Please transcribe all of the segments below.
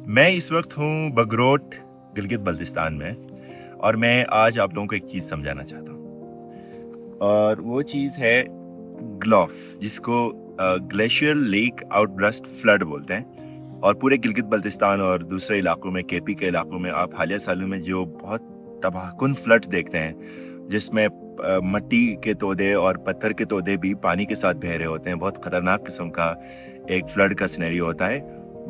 मैं इस वक्त हूँ बगरोट, गिलगित बल्तिस्तान में और मैं आज आप लोगों को एक चीज़ समझाना चाहता हूँ और वो चीज़ है ग्लॉफ, जिसको ग्लेशियर लेक आउटब्रस्ट फ्लड बोलते हैं। और पूरे गिलगित बल्तिस्तान और दूसरे इलाकों में, केपी के इलाकों में आप हालिया सालों में जो बहुत तबाहकुन फ्लड्स देखते हैं, जिसमें मट्टी के तोदे और पत्थर के तोदे भी पानी के साथ बह रहे होते हैं, बहुत ख़तरनाक किस्म का एक फ्लड का सिनेरियो होता है।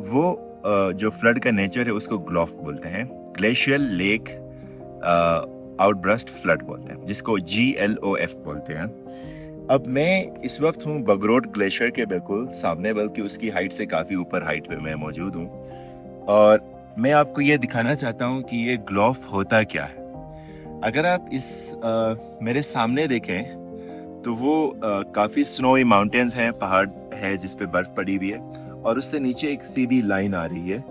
वो जो फ्लड का नेचर है उसको ग्लॉफ बोलते हैं, ग्लेशियल लेक आउटब्रस्ट फ्लड बोलते हैं, जिसको GLOF बोलते हैं। अब मैं इस वक्त हूँ बगरोट ग्लेशियर के बिल्कुल सामने, बल्कि उसकी हाइट से काफ़ी ऊपर हाइट पे मैं मौजूद हूँ और मैं आपको ये दिखाना चाहता हूँ कि ये ग्लॉफ होता क्या है। अगर आप मेरे सामने देखें तो वो काफ़ी स्नोई माउंटेन्स हैं, पहाड़ है जिस पे बर्फ़ पड़ी हुई है और उससे नीचे एक सीधी लाइन आ रही है,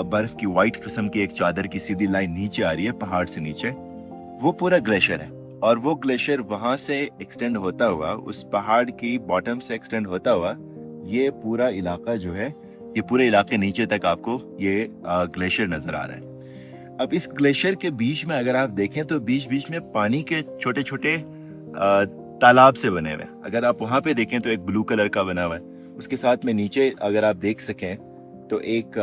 बर्फ़ की वाइट किस्म की एक चादर की सीधी लाइन नीचे आ रही है पहाड़ से नीचे। वो पूरा ग्लेशियर है और वो ग्लेशियर वहाँ से एक्सटेंड होता हुआ, उस पहाड़ की बॉटम से एक्सटेंड होता हुआ, ये पूरा इलाका जो है, ये पूरे इलाके नीचे तक आपको ये ग्लेशियर नज़र आ रहा है। अब इस ग्लेशियर के बीच में अगर आप देखें तो बीच बीच में पानी के छोटे छोटे तालाब से बने हुए हैं। अगर आप वहाँ पे देखें तो एक ब्लू कलर का बना हुआ है, उसके साथ में नीचे अगर आप देख सकें तो एक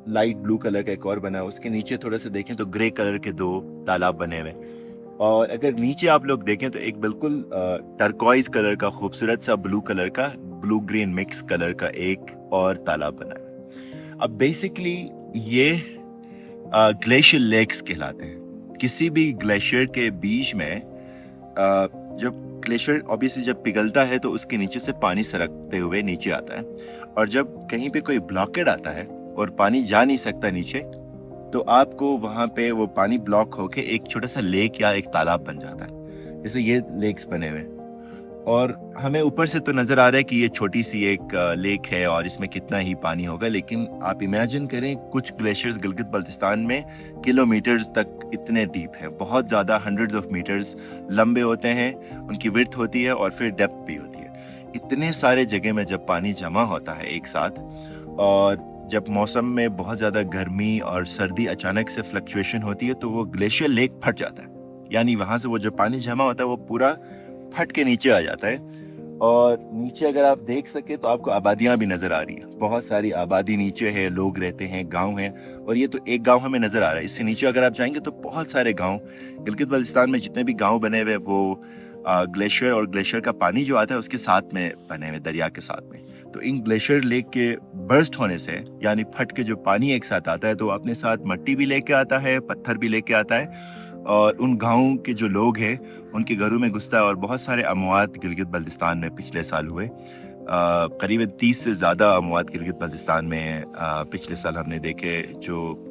लाइट ब्लू कलर का एक और बना है, उसके नीचे थोड़ा सा देखें तो ग्रे कलर के 2 तालाब बने हुए हैं। और अगर नीचे आप लोग देखें तो एक बिल्कुल टर्कोइज कलर का खूबसूरत सा ब्लू कलर का, ब्लू ग्रीन मिक्स कलर का एक और तालाब बना है। अब बेसिकली ये ग्लेशियर लेक्स कहलाते हैं। किसी भी ग्लेशियर के बीच में जब ग्लेशियर ऑब्वियसली जब पिघलता है तो उसके नीचे से पानी सरकते हुए नीचे आता है, और जब कहीं पे कोई ब्लॉकेड आता है और पानी जा नहीं सकता नीचे, तो आपको वहाँ पे वो पानी ब्लॉक होके एक छोटा सा लेक या एक तालाब बन जाता है, जैसे ये लेक्स बने हुए हैं। और हमें ऊपर से तो नज़र आ रहा है कि ये छोटी सी एक लेक है और इसमें कितना ही पानी होगा, लेकिन आप इमेजिन करें कुछ ग्लेशियर्स गिलगित बल्तिस्तान में किलोमीटर्स तक इतने डीप हैं, बहुत ज़्यादा, हंड्रेड्स ऑफ मीटर्स लंबे होते हैं, उनकी विड्थ होती है और फिर डेप्थ भी होती है। इतने सारे जगह में जब पानी जमा होता है एक साथ, और जब मौसम में बहुत ज़्यादा गर्मी और सर्दी अचानक से फ्लक्चुएशन होती है, तो वो ग्लेशियर लेक फट जाता है, यानी वहाँ से वो जो पानी जमा होता है वो पूरा फट के नीचे आ जाता है। और नीचे अगर आप देख सके तो आपको आबादियां भी नजर आ रही हैं, बहुत सारी आबादी नीचे है, लोग रहते हैं, गांव हैं। और ये तो एक गांव हमें नजर आ रहा है, इससे नीचे अगर आप जाएंगे तो बहुत सारे गांव, गिलगित बल्तिस्तान में जितने भी गांव बने हुए वो ग्लेशियर और ग्लेशियर का पानी जो आता है उसके साथ में बने हुए, दरिया के साथ में। तो इन ग्लेशियर लेक के बर्स्ट होने से, यानी फट के जो पानी एक साथ आता है, तो अपने साथ मट्टी भी लेके आता है, पत्थर भी लेके आता है, और उन गाँव के जो लोग हैं उनके घरों में घुसता है। और बहुत सारे अमवात गिलगित बल्तिस्तान में पिछले साल हुए, करीबन 30 से ज़्यादा अमवात गिलगित बल्तिस्तान में पिछले साल हमने देखे, जो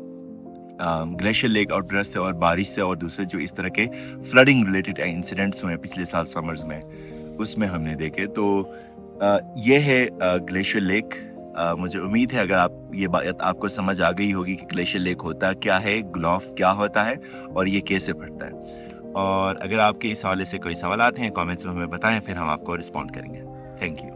ग्लेशियर लेक आउटब्रस्ट से और बारिश से और दूसरे जो इस तरह के फ्लडिंग रिलेटेड इंसिडेंट्स हुए पिछले साल समर्स में, उसमें हमने देखे। तो ये है ग्लेशियर लेक। मुझे उम्मीद है अगर आप ये बात आपको समझ आ गई होगी कि ग्लेशियर लेक होता क्या है, ग्लॉफ क्या होता है और ये कैसे फटता है। और अगर आपके इस हवाले से कोई सवाल आते हैं, कमेंट्स में हमें बताएं, फिर हम आपको रिस्पॉन्ड करेंगे। Thank you.